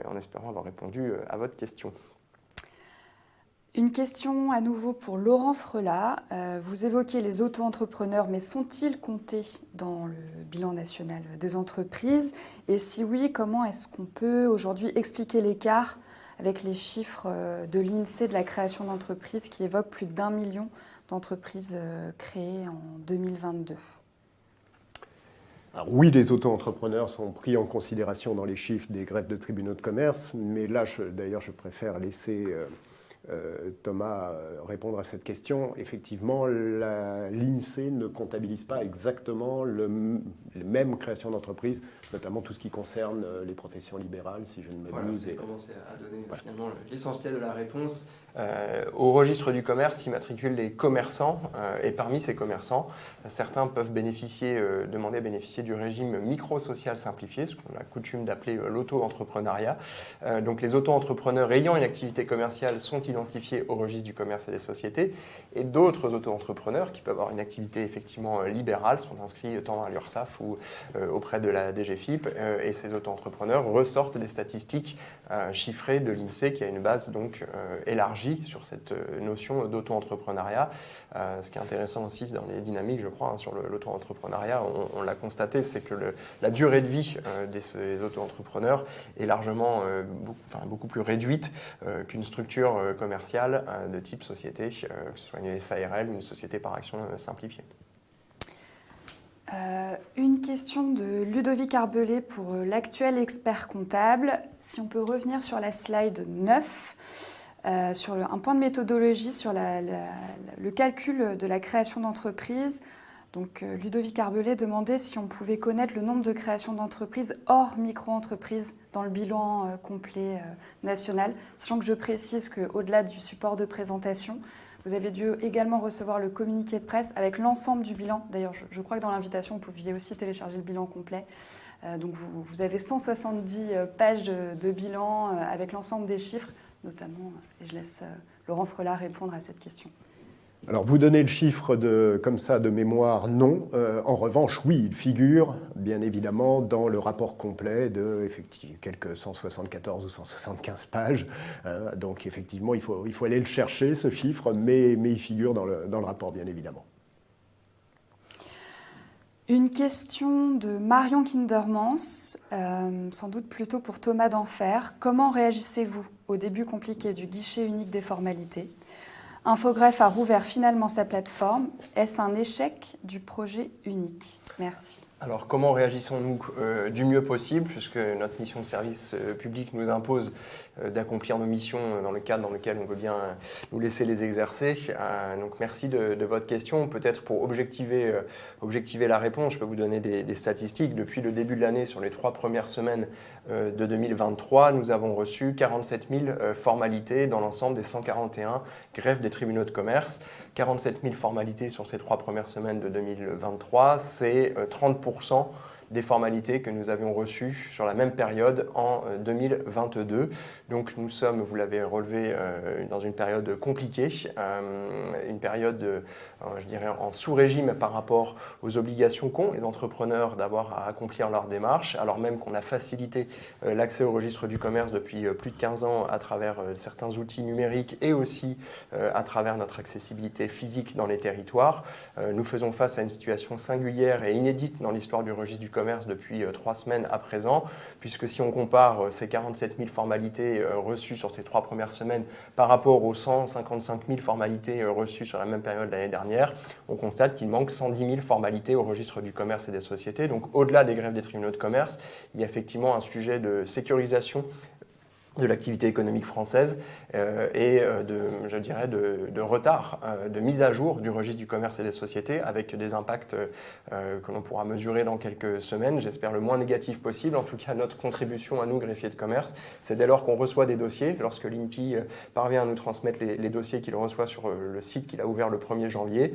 en espérant avoir répondu à votre question. Une question à nouveau pour Laurent Frelat. Vous évoquez les auto-entrepreneurs, mais sont-ils comptés dans le bilan national des entreprises? Et si oui, comment est-ce qu'on peut aujourd'hui expliquer l'écart avec les chiffres de l'INSEE de la création d'entreprises qui évoquent plus d'1 million d'entreprises créées en 2022? Alors oui, les auto-entrepreneurs sont pris en considération dans les chiffres des greffes de tribunaux de commerce, mais là, d'ailleurs, je préfère laisser Thomas répondre à cette question. Effectivement, l'INSEE ne comptabilise pas exactement les mêmes créations d'entreprises, notamment tout ce qui concerne les professions libérales, si je ne m'abuse. Voilà, vous avez commencé à donner finalement l'essentiel de la réponse. Au registre du commerce s'immatriculent les commerçants et parmi ces commerçants, certains peuvent demander à bénéficier du régime micro-social simplifié, ce qu'on a coutume d'appeler l'auto-entrepreneuriat. Donc les auto-entrepreneurs ayant une activité commerciale sont identifiés au registre du commerce et des sociétés et d'autres auto-entrepreneurs qui peuvent avoir une activité effectivement libérale sont inscrits tant à l'URSSAF ou auprès de la DGFiP et ces auto-entrepreneurs ressortent des statistiques chiffrées de l'INSEE qui a une base donc élargie sur cette notion d'auto-entrepreneuriat. Ce qui est intéressant aussi dans les dynamiques, je crois, sur l'auto-entrepreneuriat, on l'a constaté, c'est que la durée de vie des auto-entrepreneurs est largement beaucoup plus réduite qu'une structure commerciale de type société, que ce soit une SARL ou une société par action simplifiée. Une question de Ludovic Arbelé pour l'actuel expert comptable. Si on peut revenir sur la slide 9. sur un point de méthodologie sur le calcul de la création d'entreprises. Donc, Ludovic Arbelet demandait si on pouvait connaître le nombre de créations d'entreprises hors micro-entreprises dans le bilan complet national, sachant que je précise qu'au-delà du support de présentation, vous avez dû également recevoir le communiqué de presse avec l'ensemble du bilan. D'ailleurs, je crois que dans l'invitation, vous pouviez aussi télécharger le bilan complet. Donc, vous avez 170 pages de bilan avec l'ensemble des chiffres, notamment, et je laisse Laurent Frelat répondre à cette question. Alors, vous donnez le chiffre comme ça de mémoire, non. En revanche, oui, il figure, bien évidemment, dans le rapport complet de quelques 174 ou 175 pages. Donc, effectivement, il faut aller le chercher, ce chiffre, mais il figure dans le rapport, bien évidemment. Une question de Marion Kindermans, sans doute plutôt pour Thomas Denfert. Comment réagissez-vous au début compliqué du guichet unique des formalités ? Infogreffe a rouvert finalement sa plateforme. Est-ce un échec du projet unique ? Merci. Alors, comment réagissons-nous du mieux possible, puisque notre mission de service public nous impose d'accomplir nos missions dans le cadre dans lequel on veut bien nous laisser les exercer. Donc, merci de votre question. Peut-être pour objectiver la réponse, je peux vous donner des statistiques. Depuis le début de l'année, sur les 3 premières semaines de 2023, nous avons reçu 47 000 formalités dans l'ensemble des 141 greffes des tribunaux de commerce. 47 000 formalités sur ces 3 premières semaines de 2023, c'est 30% des formalités que nous avions reçues sur la même période en 2022. Donc nous sommes, vous l'avez relevé, dans une période compliquée, une période, je dirais, en sous-régime par rapport aux obligations qu'ont les entrepreneurs d'avoir à accomplir leur démarche, alors même qu'on a facilité l'accès au registre du commerce depuis plus de 15 ans à travers certains outils numériques et aussi à travers notre accessibilité physique dans les territoires. Nous faisons face à une situation singulière et inédite dans l'histoire du registre du commerce depuis 3 semaines à présent, puisque si on compare ces 47 000 formalités reçues sur ces 3 premières semaines par rapport aux 155 000 formalités reçues sur la même période l'année dernière, on constate qu'il manque 110 000 formalités au registre du commerce et des sociétés. Donc au-delà des greffes des tribunaux de commerce, il y a effectivement un sujet de sécurisation de l'activité économique française et de retard, de mise à jour du registre du commerce et des sociétés avec des impacts que l'on pourra mesurer dans quelques semaines, j'espère le moins négatif possible. En tout cas, notre contribution à nous, greffiers de commerce, c'est dès lors qu'on reçoit des dossiers, lorsque l'INPI parvient à nous transmettre les dossiers qu'il reçoit sur le site qu'il a ouvert le 1er janvier.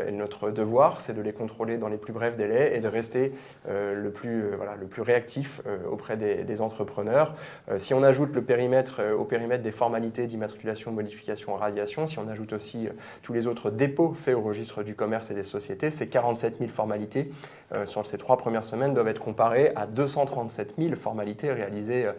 Et notre devoir, c'est de les contrôler dans les plus brefs délais et de rester le plus réactif auprès des entrepreneurs. Si on ajoute le périmètre au périmètre des formalités d'immatriculation, modification, radiation, si on ajoute aussi tous les autres dépôts faits au registre du commerce et des sociétés, ces 47 000 formalités sur ces 3 premières semaines doivent être comparées à 237 000 formalités réalisées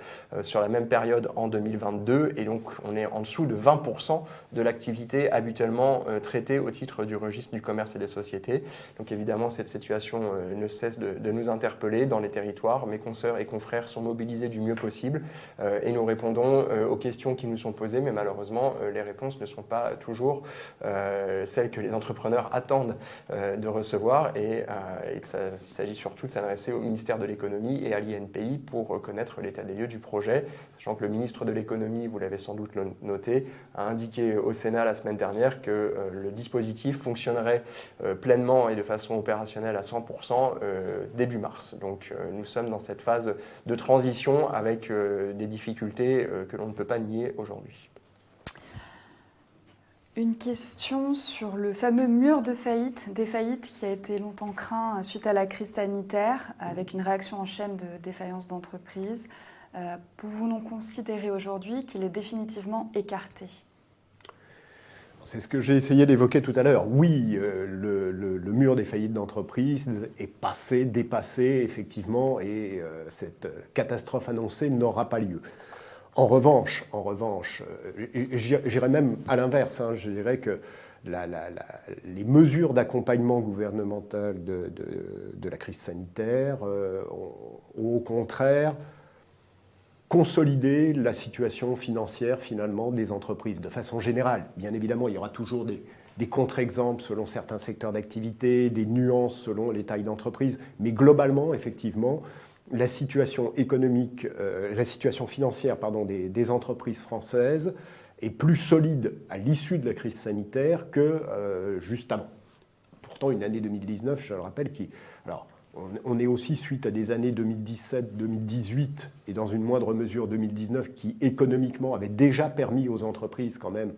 sur la même période en 2022. Et donc, on est en dessous de 20% de l'activité habituellement traitée au titre du registre du commerce et des sociétés. Donc, évidemment, cette situation ne cesse de nous interpeller dans les territoires. Mes consoeurs et confrères sont mobilisés du mieux possible et nous répondons aux questions qui nous sont posées, mais malheureusement, les réponses ne sont pas toujours celles que les entrepreneurs attendent de recevoir et qu'il s'agit surtout de s'adresser au ministère de l'économie et à l'INPI pour connaître l'état des lieux du projet, sachant que le ministre de l'économie, vous l'avez sans doute noté, a indiqué au Sénat la semaine dernière que le dispositif fonctionnerait pleinement et de façon opérationnelle à 100% début mars. Donc nous sommes dans cette phase de transition avec des difficultés que l'on ne peut pas nier aujourd'hui. Une question sur le fameux mur de faillite, des faillites qui a été longtemps craint suite à la crise sanitaire, avec une réaction en chaîne de défaillance d'entreprise. Pouvons-nous considérer aujourd'hui qu'il est définitivement écarté ? C'est ce que j'ai essayé d'évoquer tout à l'heure. Oui, le mur des faillites d'entreprise est passé, dépassé, effectivement, et cette catastrophe annoncée n'aura pas lieu. En revanche, j'irais même à l'inverse, je dirais que les mesures d'accompagnement gouvernemental de la crise sanitaire ont au contraire consolider la situation financière finalement des entreprises de façon générale. Bien évidemment, il y aura toujours des contre-exemples selon certains secteurs d'activité, des nuances selon les tailles d'entreprise, mais globalement, effectivement, la situation économique, la situation financière des entreprises françaises est plus solide à l'issue de la crise sanitaire que juste avant. Pourtant, une année 2019, je le rappelle, alors, on est aussi suite à des années 2017, 2018 et dans une moindre mesure 2019 qui économiquement avaient déjà permis aux entreprises quand même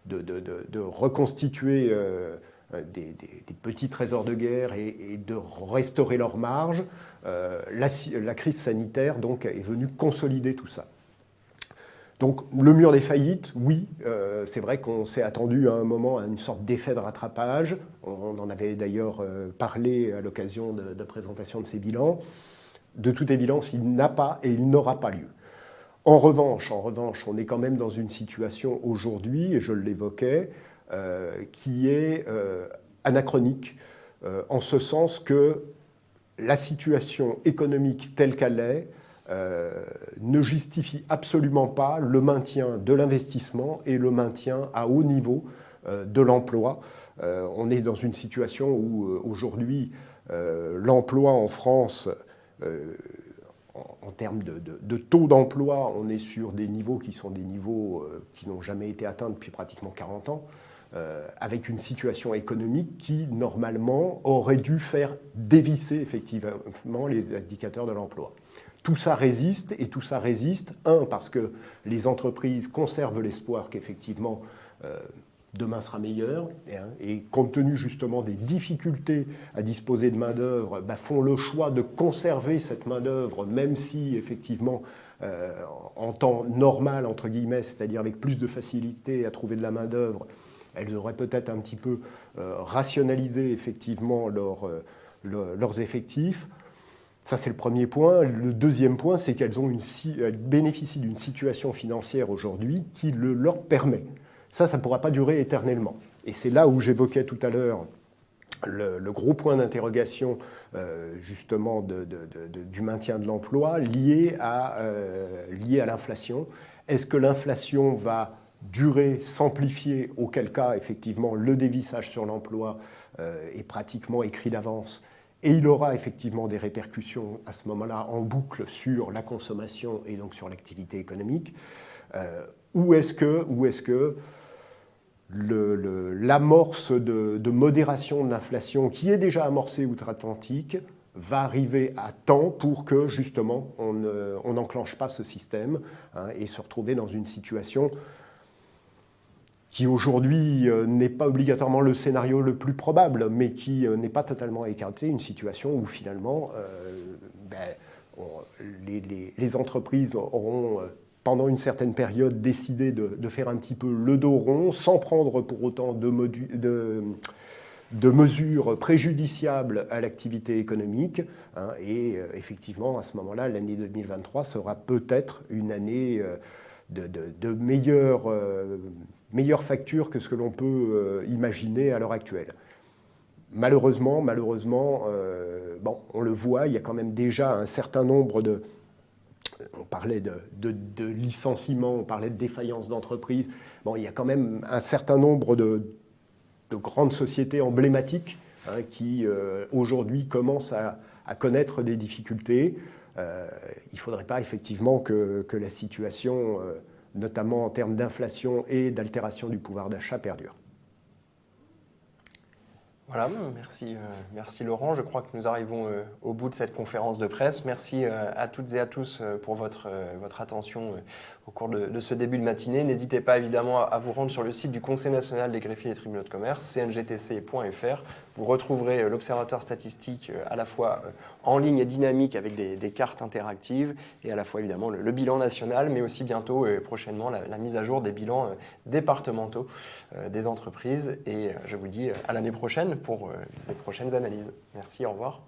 de reconstituer des petits trésors de guerre et de restaurer leurs marges. La crise sanitaire donc, est venue consolider tout ça. Donc le mur des faillites, oui, c'est vrai qu'on s'est attendu à un moment à une sorte d'effet de rattrapage. On en avait d'ailleurs parlé à l'occasion de présentation de ces bilans. De toute évidence, il n'a pas et il n'aura pas lieu. En revanche, on est quand même dans une situation aujourd'hui, et je l'évoquais, qui est anachronique, en ce sens que la situation économique telle qu'elle est ne justifie absolument pas le maintien de l'investissement et le maintien à haut niveau de l'emploi. On est dans une situation où aujourd'hui l'emploi en France, en termes de taux d'emploi, on est sur des niveaux qui sont des niveaux qui n'ont jamais été atteints depuis pratiquement 40 ans, avec une situation économique qui, normalement, aurait dû faire dévisser effectivement les indicateurs de l'emploi. Tout ça résiste, et tout ça résiste, parce que les entreprises conservent l'espoir qu'effectivement demain sera meilleur, et compte tenu justement des difficultés à disposer de main-d'œuvre, font le choix de conserver cette main-d'œuvre, même si effectivement en temps normal, entre guillemets, c'est-à-dire avec plus de facilité à trouver de la main-d'œuvre, elles auraient peut-être un petit peu rationalisé effectivement leurs effectifs. Ça, c'est le premier point. Le deuxième point, c'est qu'elles bénéficient d'une situation financière aujourd'hui qui le leur permet. Ça ne pourra pas durer éternellement. Et c'est là où j'évoquais tout à l'heure le gros point d'interrogation justement du maintien de l'emploi lié à l'inflation. Est-ce que l'inflation va durer, s'amplifier, auquel cas, effectivement, le dévissage sur l'emploi est pratiquement écrit d'avance. Et il aura effectivement des répercussions à ce moment-là en boucle sur la consommation et donc sur l'activité économique. Ou est-ce que l'amorce de modération de l'inflation qui est déjà amorcée outre-Atlantique va arriver à temps pour que justement on n'enclenche pas ce système et se retrouver dans une situation qui aujourd'hui n'est pas obligatoirement le scénario le plus probable, mais qui n'est pas totalement écarté, une situation où finalement les entreprises auront, pendant une certaine période, décidé de faire un petit peu le dos rond, sans prendre pour autant de mesures préjudiciables à l'activité économique. Et effectivement, à ce moment-là, l'année 2023 sera peut-être une année de meilleure facture que ce que l'on peut imaginer à l'heure actuelle. Malheureusement, on le voit, il y a quand même déjà un certain nombre on parlait de licenciements, on parlait de défaillance d'entreprises. Il y a quand même un certain nombre de grandes sociétés emblématiques qui aujourd'hui commencent à connaître des difficultés. Il ne faudrait pas effectivement que la situation, notamment en termes d'inflation et d'altération du pouvoir d'achat, perdure. Voilà, merci Laurent. Je crois que nous arrivons au bout de cette conférence de presse. Merci à toutes et à tous pour votre attention au cours de ce début de matinée. N'hésitez pas évidemment à vous rendre sur le site du Conseil national des greffiers et des tribunaux de commerce, cngtc.fr. Vous retrouverez l'observateur statistique à la fois en ligne et dynamique avec des cartes interactives et à la fois évidemment le bilan national, mais aussi bientôt et prochainement la mise à jour des bilans départementaux des entreprises. Et je vous dis à l'année prochaine pour les prochaines analyses. Merci, au revoir.